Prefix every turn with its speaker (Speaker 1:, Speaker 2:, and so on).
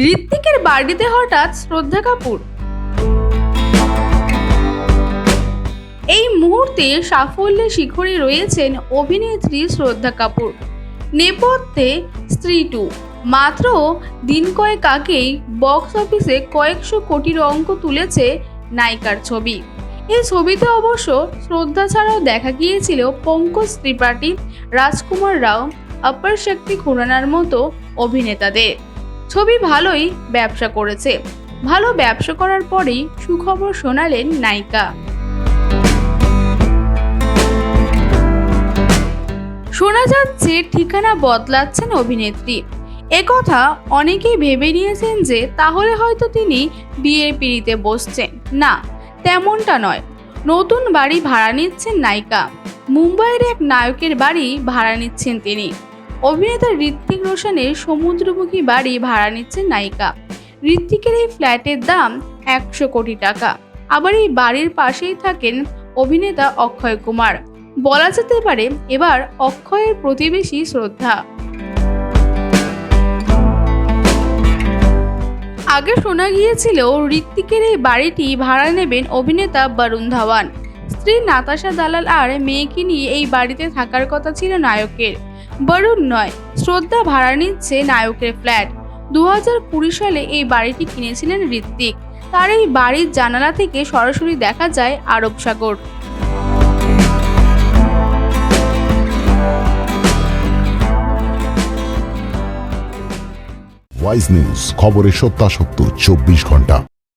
Speaker 1: ঋত্বিকের বাড়িতে হঠাৎ শ্রদ্ধা কাপুর। এই মুহূর্তে সাফল্যের শিখরে রয়েছেন অভিনেত্রী শ্রদ্ধা কাপুর। নেপথ্যে স্ত্রী 2 মাত্র দিন কয়েক আগেই বক্স অফিসে কয়েকশো কোটির অঙ্ক তুলেছে নায়িকার ছবি। এই ছবিতে অবশ্য শ্রদ্ধা ছাড়াও দেখা গিয়েছিল পঙ্কজ ত্রিপাঠী, রাজকুমার রাও, অপর শক্তি খুরানার মতো অভিনেতাদের। ছবি ভালোই ব্যবসা করেছে। ভালো ব্যবসা করার পরেই সুখবর শোনালেন নায়িকা। শোনা যাচ্ছে ঠিকানা বদলাচ্ছেন অভিনেত্রী। একথা অনেকেই ভেবে নিয়েছেন যে তাহলে হয়তো তিনি বিয়ের পিঁড়িতে বসছেন। না, তেমনটা নয়। নতুন বাড়ি ভাড়া নিচ্ছেন নায়িকা। মুম্বাইয়ের এক নায়কের বাড়ি ভাড়া নিচ্ছেন তিনি। অভিনেতা ঋত্বিক রোশনের সমুদ্রমুখী বাড়ি ভাড়া নিচ্ছেন নায়িকা। ঋত্বিকের এই ফ্ল্যাটের দাম 100 কোটি টাকা। আবার এই বাড়ির পাশেই থাকেন অভিনেতা অক্ষয় কুমার। বলা যেতে পারে এবার অক্ষয়ের প্রতিবেশী শ্রদ্ধা। আগে শোনা গিয়েছিল ঋত্বিকের এই বাড়িটি ভাড়া নেবেন অভিনেতা বরুণ ধাওয়ান। স্ত্রী নাতাশা দালাল আর মেয়েকে নিয়ে এই বাড়িতে থাকার কথা ছিল নায়কের। বরুণ নয়, শ্রদ্ধা ভাড়া নিচ্ছে নায়কের ফ্ল্যাট। 2020 সালে এই বাড়িটি কিনেছিলেন ঋত্বিক। তার এই বাড়ির জানালা থেকে সরাসরি দেখা যায় আরব সাগর।
Speaker 2: ওয়াইজ নিউজ, খবরের সত্যাসত্য 24 ঘন্টা।